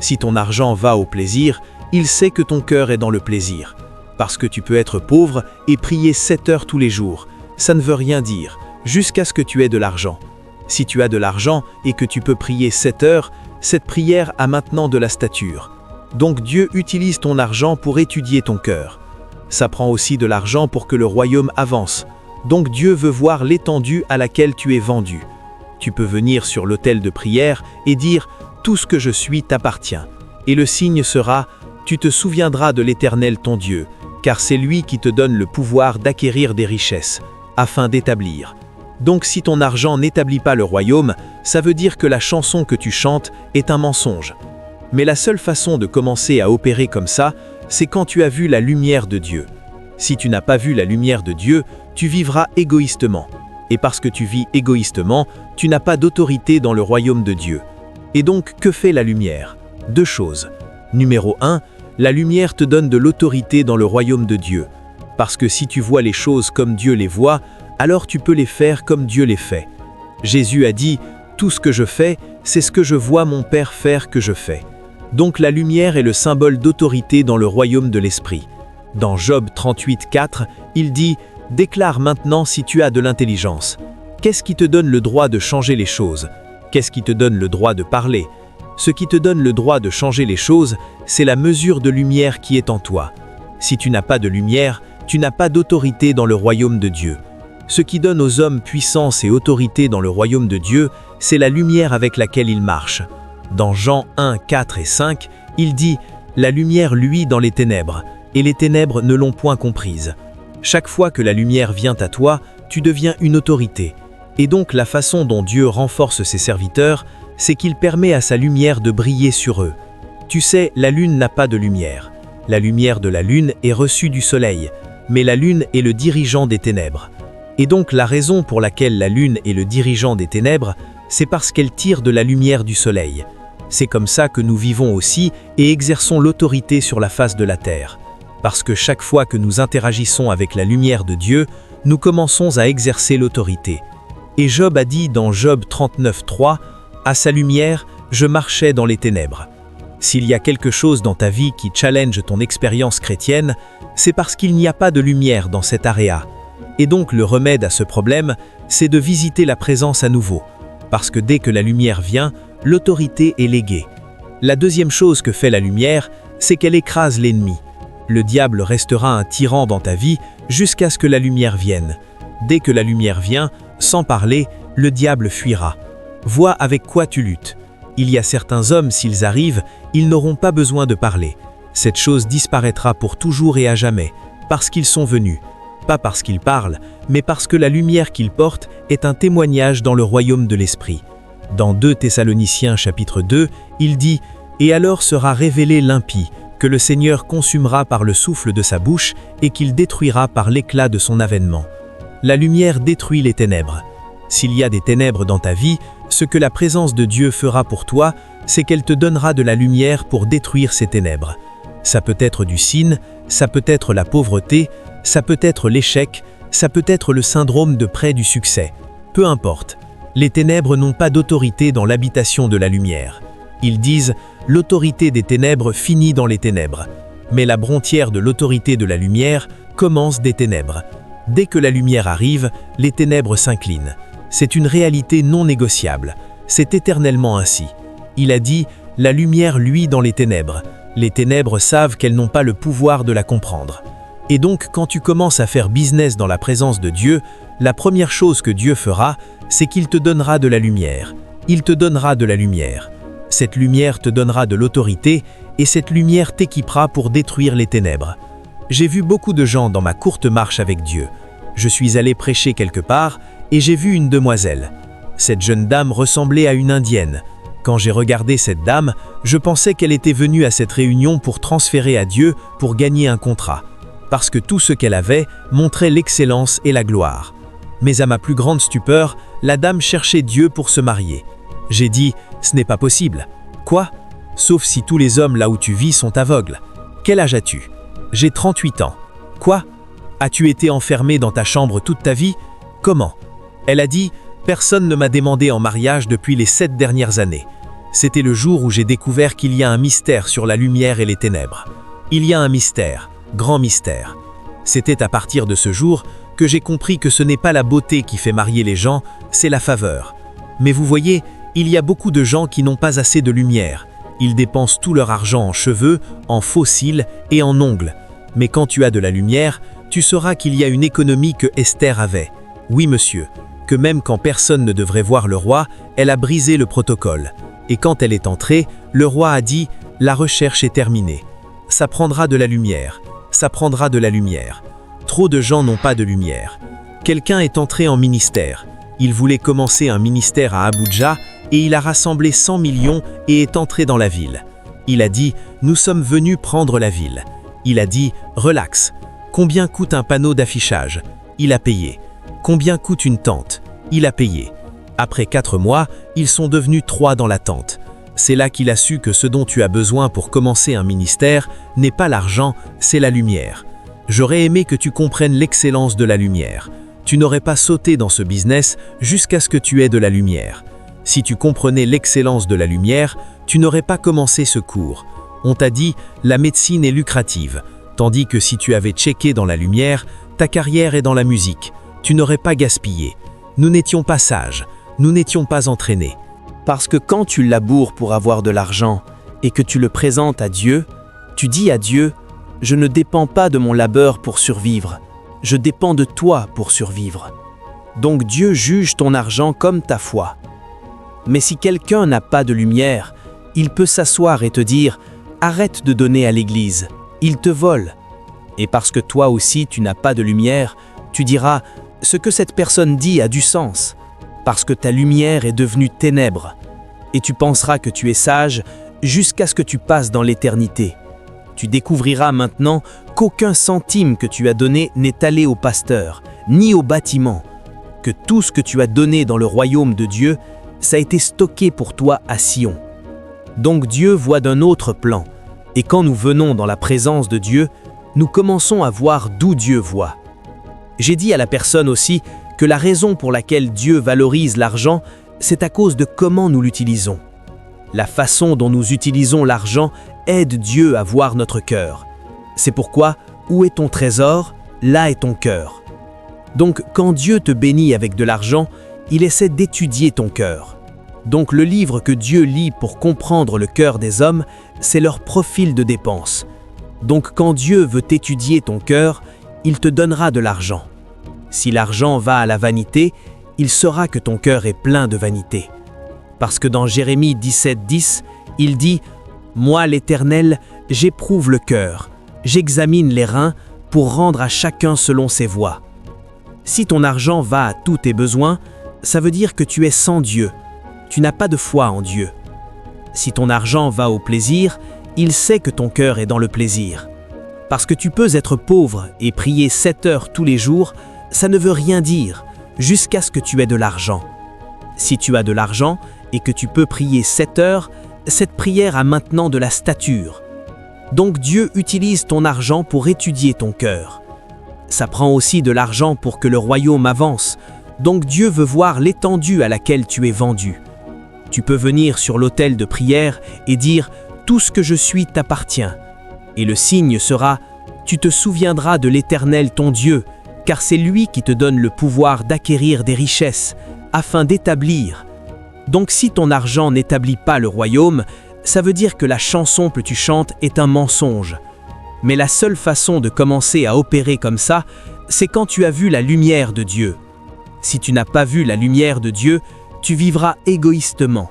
Si ton argent va au plaisir, il sait que ton cœur est dans le plaisir. Parce que tu peux être pauvre et prier 7 heures tous les jours, ça ne veut rien dire, jusqu'à ce que tu aies de l'argent. Si tu as de l'argent et que tu peux prier 7 heures, cette prière a maintenant de la stature. Donc Dieu utilise ton argent pour étudier ton cœur. Ça prend aussi de l'argent pour que le royaume avance. Donc Dieu veut voir l'étendue à laquelle tu es vendu. Tu peux venir sur l'autel de prière et dire « Tout ce que je suis t'appartient ». Et le signe sera « Tu te souviendras de l'Éternel ton Dieu, car c'est lui qui te donne le pouvoir d'acquérir des richesses, afin d'établir. » Donc si ton argent n'établit pas le royaume, ça veut dire que la chanson que tu chantes est un mensonge. Mais la seule façon de commencer à opérer comme ça, c'est quand tu as vu la lumière de Dieu. Si tu n'as pas vu la lumière de Dieu, tu vivras égoïstement. Et parce que tu vis égoïstement, tu n'as pas d'autorité dans le royaume de Dieu. Et donc, que fait la lumière? Deux choses. Numéro 1, la lumière te donne de l'autorité dans le royaume de Dieu. Parce que si tu vois les choses comme Dieu les voit, alors tu peux les faire comme Dieu les fait. Jésus a dit « Tout ce que je fais, c'est ce que je vois mon Père faire que je fais ». Donc la lumière est le symbole d'autorité dans le royaume de l'Esprit. Dans Job 38,4, il dit « Déclare maintenant si tu as de l'intelligence. Qu'est-ce qui te donne le droit de changer les choses? Qu'est-ce qui te donne le droit de parler? Ce qui te donne le droit de changer les choses, c'est la mesure de lumière qui est en toi. Si tu n'as pas de lumière, tu n'as pas d'autorité dans le royaume de Dieu. Ce qui donne aux hommes puissance et autorité dans le royaume de Dieu, c'est la lumière avec laquelle ils marchent. Dans Jean 1, 4 et 5, il dit « La lumière luit dans les ténèbres, et les ténèbres ne l'ont point comprise. » Chaque fois que la lumière vient à toi, tu deviens une autorité. Et donc la façon dont Dieu renforce ses serviteurs, c'est qu'il permet à sa lumière de briller sur eux. Tu sais, la lune n'a pas de lumière. La lumière de la lune est reçue du soleil, mais la lune est le dirigeant des ténèbres. Et donc la raison pour laquelle la lune est le dirigeant des ténèbres, c'est parce qu'elle tire de la lumière du soleil. C'est comme ça que nous vivons aussi et exerçons l'autorité sur la face de la terre. Parce que chaque fois que nous interagissons avec la lumière de Dieu, nous commençons à exercer l'autorité. Et Job a dit dans Job 39,3, « À sa lumière, je marchais dans les ténèbres. » S'il y a quelque chose dans ta vie qui challenge ton expérience chrétienne, c'est parce qu'il n'y a pas de lumière dans cet aréa. Et donc le remède à ce problème, c'est de visiter la présence à nouveau. Parce que dès que la lumière vient, l'autorité est léguée. La deuxième chose que fait la lumière, c'est qu'elle écrase l'ennemi. Le diable restera un tyran dans ta vie jusqu'à ce que la lumière vienne. Dès que la lumière vient, sans parler, le diable fuira. Vois avec quoi tu luttes. Il y a certains hommes, s'ils arrivent, ils n'auront pas besoin de parler. Cette chose disparaîtra pour toujours et à jamais, parce qu'ils sont venus. Pas parce qu'ils parlent, mais parce que la lumière qu'ils portent est un témoignage dans le royaume de l'Esprit. Dans 2 Thessaloniciens chapitre 2, il dit « Et alors sera révélé l'impie, que le Seigneur consumera par le souffle de sa bouche et qu'il détruira par l'éclat de son avènement. » La lumière détruit les ténèbres. S'il y a des ténèbres dans ta vie, ce que la présence de Dieu fera pour toi, c'est qu'elle te donnera de la lumière pour détruire ces ténèbres. Ça peut être du sin, ça peut être la pauvreté, ça peut être l'échec, ça peut être le syndrome de près du succès. Peu importe. Les ténèbres n'ont pas d'autorité dans l'habitation de la lumière. Ils disent « l'autorité des ténèbres finit dans les ténèbres ». Mais la brontière de l'autorité de la lumière commence des ténèbres. Dès que la lumière arrive, les ténèbres s'inclinent. C'est une réalité non négociable. C'est éternellement ainsi. Il a dit « la lumière luit dans les ténèbres ». Les ténèbres savent qu'elles n'ont pas le pouvoir de la comprendre. Et donc, quand tu commences à faire business dans la présence de Dieu, la première chose que Dieu fera, c'est qu'il te donnera de la lumière. Il te donnera de la lumière. Cette lumière te donnera de l'autorité et cette lumière t'équipera pour détruire les ténèbres. J'ai vu beaucoup de gens dans ma courte marche avec Dieu. Je suis allé prêcher quelque part et j'ai vu une demoiselle. Cette jeune dame ressemblait à une indienne. Quand j'ai regardé cette dame, je pensais qu'elle était venue à cette réunion pour transférer à Dieu pour gagner un contrat. Parce que tout ce qu'elle avait montrait l'excellence et la gloire. Mais à ma plus grande stupeur, la dame cherchait Dieu pour se marier. J'ai dit « Ce n'est pas possible. » « Quoi ? Sauf si tous les hommes là où tu vis sont aveugles. Quel âge as-tu ? J'ai 38 ans. Quoi ? As-tu été enfermé dans ta chambre toute ta vie ? Comment ? Elle a dit « Personne ne m'a demandé en mariage depuis les 7 dernières années. » C'était le jour où j'ai découvert qu'il y a un mystère sur la lumière et les ténèbres. Il y a un mystère, grand mystère. C'était à partir de ce jour que j'ai compris que ce n'est pas la beauté qui fait marier les gens, c'est la faveur. Mais vous voyez, il y a beaucoup de gens qui n'ont pas assez de lumière. Ils dépensent tout leur argent en cheveux, en faux cils et en ongles. Mais quand tu as de la lumière, tu sauras qu'il y a une économie que Esther avait. Oui, monsieur, que même quand personne ne devrait voir le roi, elle a brisé le protocole. Et quand elle est entrée, le roi a dit « La recherche est terminée. Ça prendra de la lumière. Ça prendra de la lumière. » Trop de gens n'ont pas de lumière. Quelqu'un est entré en ministère. Il voulait commencer un ministère à Abuja et il a rassemblé 100 millions et est entré dans la ville. Il a dit « Nous sommes venus prendre la ville. » Il a dit « Relax. Combien coûte un panneau d'affichage ? » Il a payé. Combien coûte une tente ? Il a payé. Après 4 mois, ils sont devenus 3 dans la tente. C'est là qu'il a su que ce dont tu as besoin pour commencer un ministère n'est pas l'argent, c'est la lumière. J'aurais aimé que tu comprennes l'excellence de la lumière. Tu n'aurais pas sauté dans ce business jusqu'à ce que tu aies de la lumière. Si tu comprenais l'excellence de la lumière, tu n'aurais pas commencé ce cours. On t'a dit « la médecine est lucrative », tandis que si tu avais checké dans la lumière, ta carrière est dans la musique. Tu n'aurais pas gaspillé. Nous n'étions pas sages, nous n'étions pas entraînés. Parce que quand tu laboures pour avoir de l'argent et que tu le présentes à Dieu, tu dis à Dieu « Je ne dépends pas de mon labeur pour survivre, je dépends de toi pour survivre. » Donc Dieu juge ton argent comme ta foi. Mais si quelqu'un n'a pas de lumière, il peut s'asseoir et te dire « Arrête de donner à l'Église, il te vole. » Et parce que toi aussi tu n'as pas de lumière, tu diras « Ce que cette personne dit a du sens. » Parce que ta lumière est devenue ténèbres. Et tu penseras que tu es sage jusqu'à ce que tu passes dans l'éternité. Tu découvriras maintenant qu'aucun centime que tu as donné n'est allé au pasteur, ni au bâtiment, que tout ce que tu as donné dans le royaume de Dieu, ça a été stocké pour toi à Sion. Donc Dieu voit d'un autre plan, et quand nous venons dans la présence de Dieu, nous commençons à voir d'où Dieu voit. J'ai dit à la personne aussi que la raison pour laquelle Dieu valorise l'argent, c'est à cause de comment nous l'utilisons. La façon dont nous utilisons l'argent aide Dieu à voir notre cœur. C'est pourquoi, où est ton trésor, là est ton cœur. Donc, quand Dieu te bénit avec de l'argent, il essaie d'étudier ton cœur. Donc, le livre que Dieu lit pour comprendre le cœur des hommes, c'est leur profil de dépenses. Donc, quand Dieu veut étudier ton cœur, il te donnera de l'argent. Si l'argent va à la vanité, il saura que ton cœur est plein de vanité. Parce que dans Jérémie 17:10, il dit « Moi, l'Éternel, j'éprouve le cœur, j'examine les reins pour rendre à chacun selon ses voies. » Si ton argent va à tous tes besoins, ça veut dire que tu es sans Dieu. Tu n'as pas de foi en Dieu. Si ton argent va au plaisir, il sait que ton cœur est dans le plaisir. Parce que tu peux être pauvre et prier 7 heures tous les jours, ça ne veut rien dire, jusqu'à ce que tu aies de l'argent. Si tu as de l'argent et que tu peux prier 7 heures, cette prière a maintenant de la stature. Donc Dieu utilise ton argent pour étudier ton cœur. Ça prend aussi de l'argent pour que le royaume avance, donc Dieu veut voir l'étendue à laquelle tu es vendu. Tu peux venir sur l'autel de prière et dire « Tout ce que je suis t'appartient ». Et le signe sera « Tu te souviendras de l'Éternel ton Dieu », car c'est lui qui te donne le pouvoir d'acquérir des richesses, afin d'établir. Donc si ton argent n'établit pas le royaume, ça veut dire que la chanson que tu chantes est un mensonge. Mais la seule façon de commencer à opérer comme ça, c'est quand tu as vu la lumière de Dieu. Si tu n'as pas vu la lumière de Dieu, tu vivras égoïstement.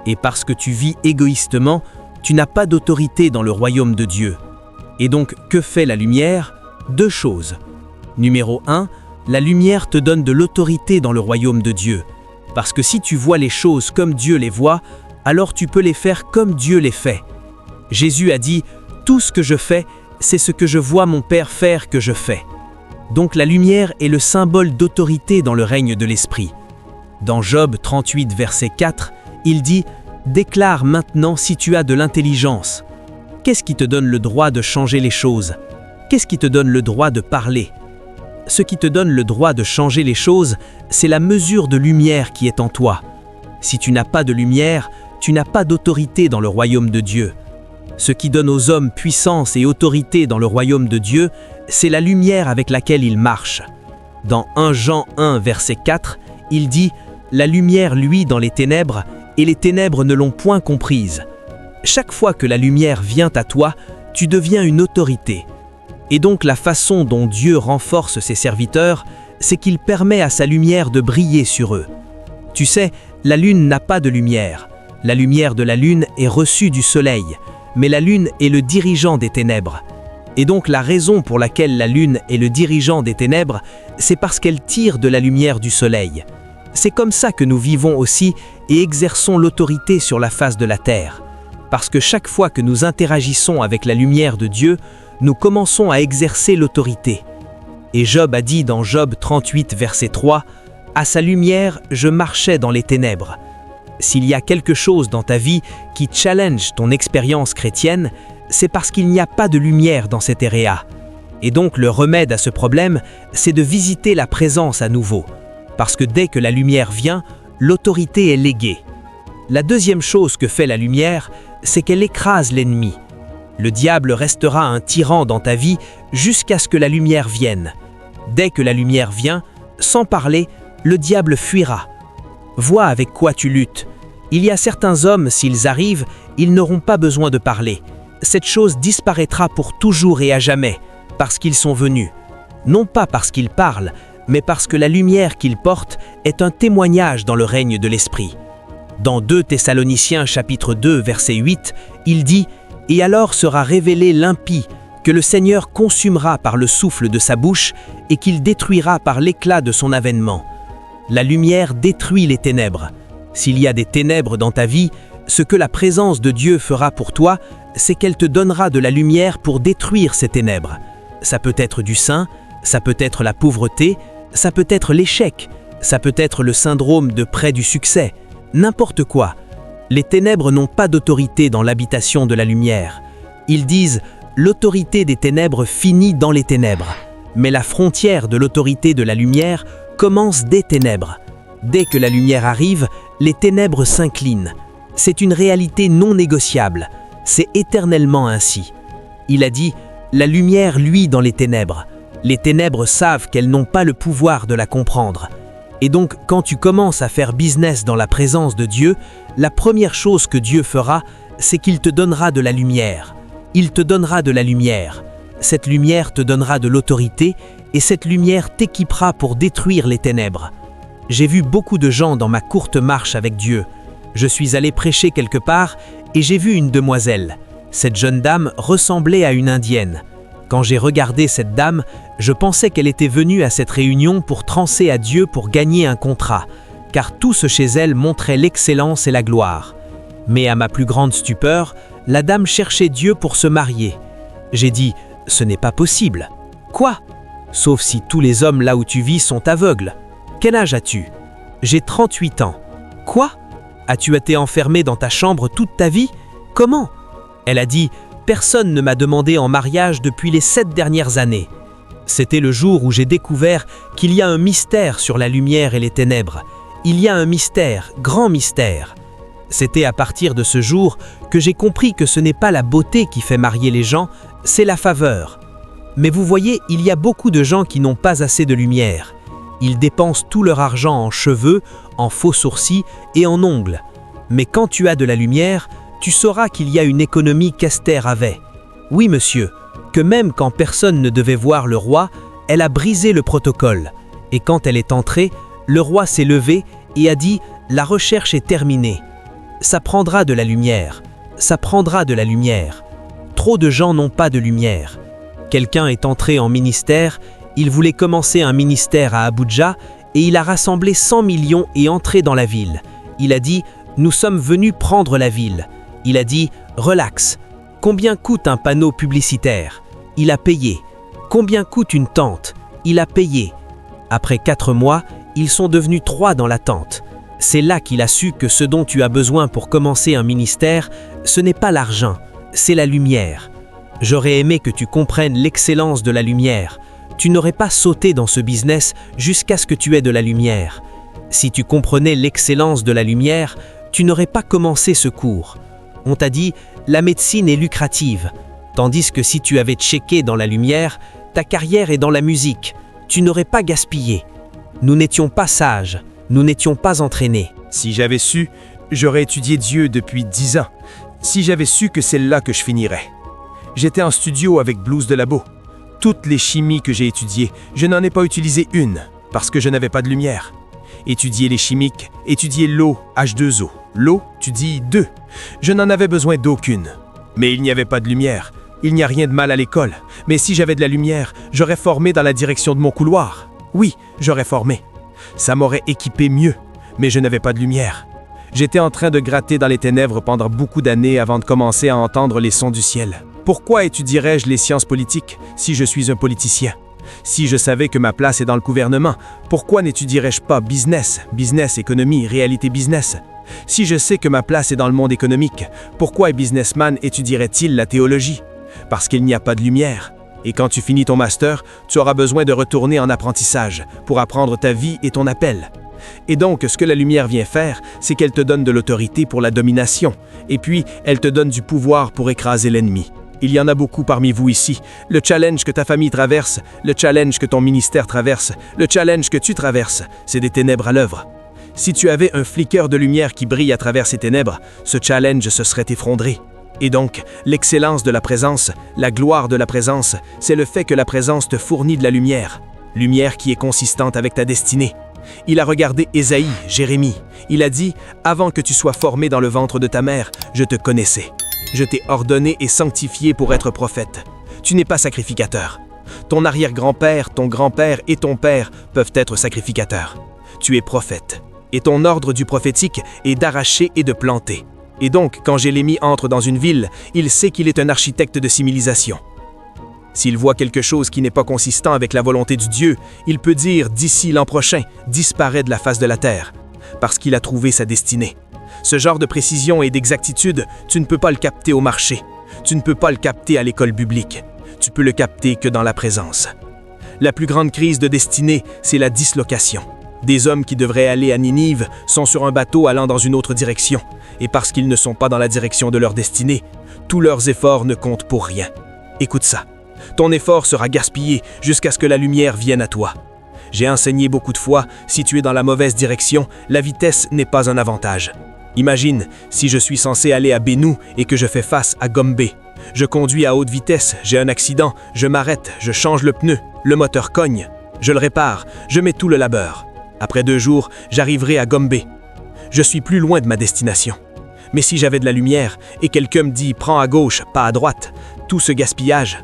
Et parce que tu vis égoïstement, tu n'as pas d'autorité dans le royaume de Dieu. Et donc, que fait la lumière? 2 choses. Numéro 1, la lumière te donne de l'autorité dans le royaume de Dieu. Parce que si tu vois les choses comme Dieu les voit, alors tu peux les faire comme Dieu les fait. Jésus a dit « Tout ce que je fais, c'est ce que je vois mon Père faire que je fais. » Donc la lumière est le symbole d'autorité dans le règne de l'Esprit. Dans Job 38, verset 4, il dit « Déclare maintenant si tu as de l'intelligence. » Qu'est-ce qui te donne le droit de changer les choses? Qu'est-ce qui te donne le droit de parler? Ce qui te donne le droit de changer les choses, c'est la mesure de lumière qui est en toi. Si tu n'as pas de lumière, tu n'as pas d'autorité dans le royaume de Dieu. Ce qui donne aux hommes puissance et autorité dans le royaume de Dieu, c'est la lumière avec laquelle ils marchent. Dans 1 Jean 1, verset 4, il dit « La lumière luit dans les ténèbres, et les ténèbres ne l'ont point comprise. » Chaque fois que la lumière vient à toi, tu deviens une autorité. Et donc la façon dont Dieu renforce ses serviteurs, c'est qu'il permet à sa lumière de briller sur eux. Tu sais, la lune n'a pas de lumière. La lumière de la lune est reçue du soleil, mais la lune est le dirigeant des ténèbres. Et donc la raison pour laquelle la lune est le dirigeant des ténèbres, c'est parce qu'elle tire de la lumière du soleil. C'est comme ça que nous vivons aussi et exerçons l'autorité sur la face de la terre. Parce que chaque fois que nous interagissons avec la lumière de Dieu, nous commençons à exercer l'autorité. Et Job a dit dans Job 38, verset 3, « À sa lumière, je marchais dans les ténèbres. » S'il y a quelque chose dans ta vie qui challenge ton expérience chrétienne, c'est parce qu'il n'y a pas de lumière dans cet area. Et donc le remède à ce problème, c'est de visiter la présence à nouveau. Parce que dès que la lumière vient, l'autorité est léguée. La deuxième chose que fait la lumière, c'est qu'elle écrase l'ennemi. Le diable restera un tyran dans ta vie jusqu'à ce que la lumière vienne. Dès que la lumière vient, sans parler, le diable fuira. Vois avec quoi tu luttes. Il y a certains hommes, s'ils arrivent, ils n'auront pas besoin de parler. Cette chose disparaîtra pour toujours et à jamais, parce qu'ils sont venus. Non pas parce qu'ils parlent, mais parce que la lumière qu'ils portent est un témoignage dans le règne de l'Esprit. Dans 2 Thessaloniciens chapitre 2 verset 8, il dit « Et alors sera révélé l'impie, que le Seigneur consumera par le souffle de sa bouche et qu'il détruira par l'éclat de son avènement. » La lumière détruit les ténèbres. S'il y a des ténèbres dans ta vie, ce que la présence de Dieu fera pour toi, c'est qu'elle te donnera de la lumière pour détruire ces ténèbres. Ça peut être du sein, ça peut être la pauvreté, ça peut être l'échec, ça peut être le syndrome de près du succès, n'importe quoi. Les ténèbres n'ont pas d'autorité dans l'habitation de la lumière. Ils disent « l'autorité des ténèbres finit dans les ténèbres ». Mais la frontière de l'autorité de la lumière commence des ténèbres. Dès que la lumière arrive, les ténèbres s'inclinent. C'est une réalité non négociable. C'est éternellement ainsi. Il a dit « La lumière luit dans les ténèbres. Les ténèbres savent qu'elles n'ont pas le pouvoir de la comprendre. » Et donc, quand tu commences à faire business dans la présence de Dieu, la première chose que Dieu fera, c'est qu'il te donnera de la lumière. Il te donnera de la lumière. Cette lumière te donnera de l'autorité et cette lumière t'équipera pour détruire les ténèbres. J'ai vu beaucoup de gens dans ma courte marche avec Dieu. Je suis allé prêcher quelque part et j'ai vu une demoiselle. Cette jeune dame ressemblait à une indienne. Quand j'ai regardé cette dame, je pensais qu'elle était venue à cette réunion pour transer à Dieu pour gagner un contrat, car tout ce chez elle montrait l'excellence et la gloire. Mais à ma plus grande stupeur, la dame cherchait Dieu pour se marier. J'ai dit « Ce n'est pas possible. » « Quoi ? Sauf si tous les hommes là où tu vis sont aveugles. Quel âge as-tu ? J'ai 38 ans. Quoi ? As-tu été enfermé dans ta chambre toute ta vie ? Comment ? Elle a dit « Personne ne m'a demandé en mariage depuis les 7 dernières années. » C'était le jour où j'ai découvert qu'il y a un mystère sur la lumière et les ténèbres. Il y a un mystère, grand mystère. C'était à partir de ce jour que j'ai compris que ce n'est pas la beauté qui fait marier les gens, c'est la faveur. Mais vous voyez, il y a beaucoup de gens qui n'ont pas assez de lumière. Ils dépensent tout leur argent en cheveux, en faux sourcils et en ongles. Mais quand tu as de la lumière, tu sauras qu'il y a une économie qu'Esther avait. Oui, monsieur, que même quand personne ne devait voir le roi, elle a brisé le protocole. Et quand elle est entrée, le roi s'est levé et a dit « La recherche est terminée. Ça prendra de la lumière. Ça prendra de la lumière. » Trop de gens n'ont pas de lumière. Quelqu'un est entré en ministère, il voulait commencer un ministère à Abuja et il a rassemblé 100 millions et entré dans la ville. Il a dit « Nous sommes venus prendre la ville. » Il a dit « Relax. Combien coûte un panneau publicitaire ?» Il a payé. Combien coûte une tente ? Il a payé. Après 4 mois, ils sont devenus 3 dans la tente. C'est là qu'il a su que ce dont tu as besoin pour commencer un ministère, ce n'est pas l'argent, c'est la lumière. J'aurais aimé que tu comprennes l'excellence de la lumière. Tu n'aurais pas sauté dans ce business jusqu'à ce que tu aies de la lumière. Si tu comprenais l'excellence de la lumière, tu n'aurais pas commencé ce cours. On t'a dit « la médecine est lucrative », tandis que si tu avais checké dans la lumière, ta carrière est dans la musique. Tu n'aurais pas gaspillé. Nous n'étions pas sages, nous n'étions pas entraînés. Si j'avais su, j'aurais étudié Dieu depuis 10 ans. Si j'avais su que c'est là que je finirais. J'étais en studio avec Blues de Labo. Toutes les chimies que j'ai étudiées, je n'en ai pas utilisé une, parce que je n'avais pas de lumière. Étudier les chimiques, étudier l'eau, H2O. L'eau, tu dis 2. Je n'en avais besoin d'aucune. Mais il n'y avait pas de lumière. Il n'y a rien de mal à l'école. Mais si j'avais de la lumière, j'aurais formé dans la direction de mon couloir. Oui, j'aurais formé. Ça m'aurait équipé mieux. Mais je n'avais pas de lumière. J'étais en train de gratter dans les ténèbres pendant beaucoup d'années avant de commencer à entendre les sons du ciel. Pourquoi étudierais-je les sciences politiques si je suis un politicien? Si je savais que ma place est dans le gouvernement, pourquoi n'étudierais-je pas business, économie, réalité business? Si je sais que ma place est dans le monde économique, pourquoi un businessman étudierait-il la théologie? Parce qu'il n'y a pas de lumière. Et quand tu finis ton master, tu auras besoin de retourner en apprentissage pour apprendre ta vie et ton appel. Et donc, ce que la lumière vient faire, c'est qu'elle te donne de l'autorité pour la domination, et puis elle te donne du pouvoir pour écraser l'ennemi. Il y en a beaucoup parmi vous ici. Le challenge que ta famille traverse, le challenge que ton ministère traverse, le challenge que tu traverses, c'est des ténèbres à l'œuvre. Si tu avais un flicker de lumière qui brille à travers ces ténèbres, ce challenge se serait effondré. Et donc, l'excellence de la présence, la gloire de la présence, c'est le fait que la présence te fournit de la lumière. Lumière qui est consistante avec ta destinée. Il a regardé Ésaïe, Jérémie. Il a dit « Avant que tu sois formé dans le ventre de ta mère, je te connaissais. Je t'ai ordonné et sanctifié pour être prophète. Tu n'es pas sacrificateur. Ton arrière-grand-père, ton grand-père et ton père peuvent être sacrificateurs. Tu es prophète. Et ton ordre du prophétique est d'arracher et de planter. Et donc, quand Jérémie entre dans une ville, il sait qu'il est un architecte de civilisation. S'il voit quelque chose qui n'est pas consistant avec la volonté du Dieu, il peut dire d'ici l'an prochain, disparaît de la face de la terre, parce qu'il a trouvé sa destinée. Ce genre de précision et d'exactitude, tu ne peux pas le capter au marché. Tu ne peux pas le capter à l'école biblique. Tu peux le capter que dans la présence. La plus grande crise de destinée, c'est la dislocation. Des hommes qui devraient aller à Ninive sont sur un bateau allant dans une autre direction. Et parce qu'ils ne sont pas dans la direction de leur destinée, tous leurs efforts ne comptent pour rien. Écoute ça. Ton effort sera gaspillé jusqu'à ce que la lumière vienne à toi. J'ai enseigné beaucoup de fois, si tu es dans la mauvaise direction, la vitesse n'est pas un avantage. Imagine, si je suis censé aller à Bénou et que je fais face à Gombe. Je conduis à haute vitesse, j'ai un accident, je m'arrête, je change le pneu, le moteur cogne, je le répare, je mets tout le labeur. Après 2 jours, j'arriverai à Gombe. Je suis plus loin de ma destination. Mais si j'avais de la lumière et quelqu'un me dit « prends à gauche, pas à droite », tout ce gaspillage.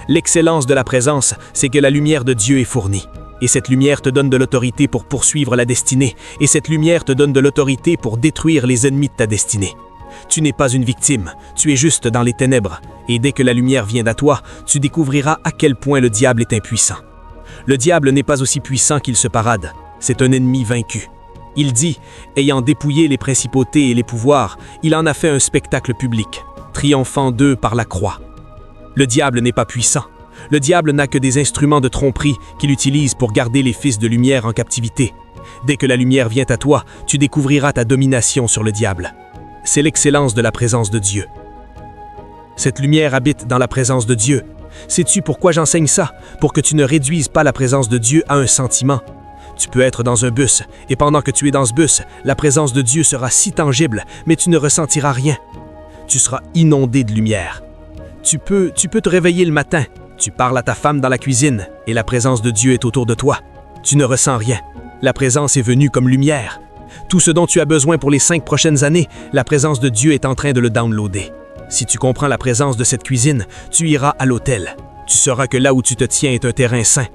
L'excellence de la présence, c'est que la lumière de Dieu est fournie. Et cette lumière te donne de l'autorité pour poursuivre la destinée. Et cette lumière te donne de l'autorité pour détruire les ennemis de ta destinée. Tu n'es pas une victime, tu es juste dans les ténèbres. Et dès que la lumière vient à toi, tu découvriras à quel point le diable est impuissant. Le diable n'est pas aussi puissant qu'il se parade. C'est un ennemi vaincu. Il dit, ayant dépouillé les principautés et les pouvoirs, il en a fait un spectacle public, triomphant d'eux par la croix. Le diable n'est pas puissant. Le diable n'a que des instruments de tromperie qu'il utilise pour garder les fils de lumière en captivité. Dès que la lumière vient à toi, tu découvriras ta domination sur le diable. C'est l'excellence de la présence de Dieu. Cette lumière habite dans la présence de Dieu. Sais-tu pourquoi j'enseigne ça? Pour que tu ne réduises pas la présence de Dieu à un sentiment. Tu peux être dans un bus, et pendant que tu es dans ce bus, la présence de Dieu sera si tangible, mais tu ne ressentiras rien. Tu seras inondé de lumière. Tu peux te réveiller le matin, tu parles à ta femme dans la cuisine, et la présence de Dieu est autour de toi. Tu ne ressens rien. La présence est venue comme lumière. Tout ce dont tu as besoin pour les 5 prochaines années, la présence de Dieu est en train de le downloader. Si tu comprends la présence de cette cuisine, tu iras à l'autel. Tu sauras que là où tu te tiens est un terrain saint.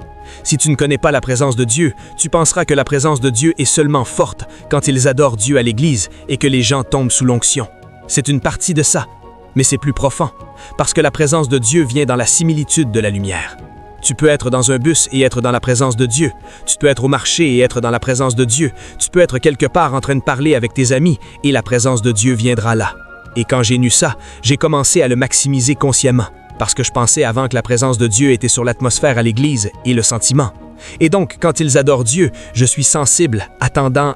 Si tu ne connais pas la présence de Dieu, tu penseras que la présence de Dieu est seulement forte quand ils adorent Dieu à l'église et que les gens tombent sous l'onction. C'est une partie de ça, mais c'est plus profond, parce que la présence de Dieu vient dans la similitude de la lumière. Tu peux être dans un bus et être dans la présence de Dieu. Tu peux être au marché et être dans la présence de Dieu. Tu peux être quelque part en train de parler avec tes amis et la présence de Dieu viendra là. Et quand j'ai nu ça, j'ai commencé à le maximiser consciemment, parce que je pensais avant que la présence de Dieu était sur l'atmosphère à l'église et le sentiment. Et donc, quand ils adorent Dieu, je suis sensible, attendant,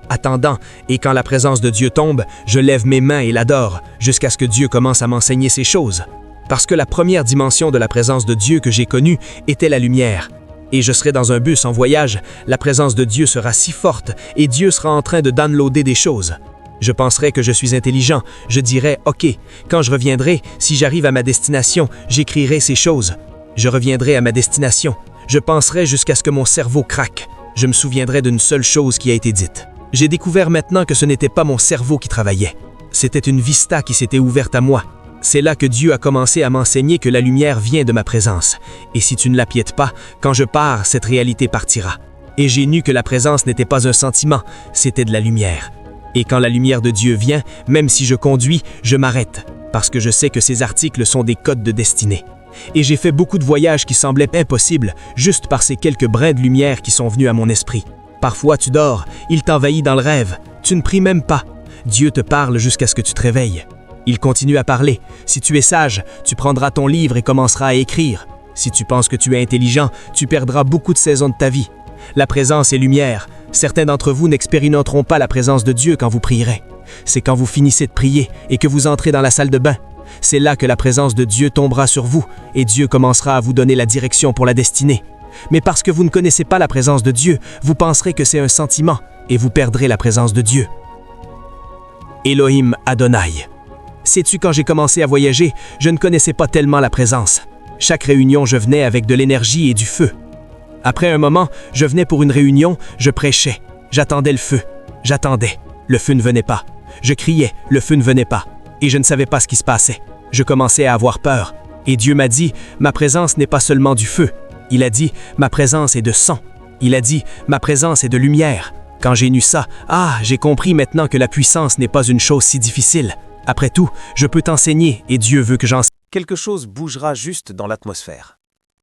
et quand la présence de Dieu tombe, je lève mes mains et l'adore, jusqu'à ce que Dieu commence à m'enseigner ces choses. Parce que la première dimension de la présence de Dieu que j'ai connue était la lumière. Et je serai dans un bus en voyage, la présence de Dieu sera si forte, et Dieu sera en train de downloader des choses. Je penserai que je suis intelligent, je dirai « Ok, quand je reviendrai, si j'arrive à ma destination, j'écrirai ces choses. Je reviendrai à ma destination. Je penserai jusqu'à ce que mon cerveau craque. Je me souviendrai d'une seule chose qui a été dite. J'ai découvert maintenant que ce n'était pas mon cerveau qui travaillait. C'était une vista qui s'était ouverte à moi. C'est là que Dieu a commencé à m'enseigner que la lumière vient de ma présence. Et si tu ne la piètes pas, quand je pars, cette réalité partira. Et j'ai nu que la présence n'était pas un sentiment, c'était de la lumière. Et quand la lumière de Dieu vient, même si je conduis, je m'arrête, parce que je sais que ces articles sont des codes de destinée. Et j'ai fait beaucoup de voyages qui semblaient impossibles, juste par ces quelques brins de lumière qui sont venus à mon esprit. Parfois tu dors, il t'envahit dans le rêve, tu ne pries même pas. Dieu te parle jusqu'à ce que tu te réveilles. Il continue à parler. Si tu es sage, tu prendras ton livre et commenceras à écrire. Si tu penses que tu es intelligent, tu perdras beaucoup de saisons de ta vie. La présence est lumière. Certains d'entre vous n'expérimenteront pas la présence de Dieu quand vous prierez. C'est quand vous finissez de prier et que vous entrez dans la salle de bain. C'est là que la présence de Dieu tombera sur vous et Dieu commencera à vous donner la direction pour la destinée. Mais parce que vous ne connaissez pas la présence de Dieu, vous penserez que c'est un sentiment et vous perdrez la présence de Dieu. Elohim Adonai. Sais-tu, quand j'ai commencé à voyager, je ne connaissais pas tellement la présence. Chaque réunion, je venais avec de l'énergie et du feu. Après un moment, je venais pour une réunion, je prêchais. J'attendais le feu. J'attendais. Le feu ne venait pas. Je criais, le feu ne venait pas. Et je ne savais pas ce qui se passait. Je commençais à avoir peur. Et Dieu m'a dit, ma présence n'est pas seulement du feu. Il a dit, ma présence est de sang. Il a dit, ma présence est de lumière. Quand j'ai nu ça, j'ai compris maintenant que la puissance n'est pas une chose si difficile. Après tout, je peux t'enseigner et Dieu veut que j'enseigne. Quelque chose bougera juste dans l'atmosphère.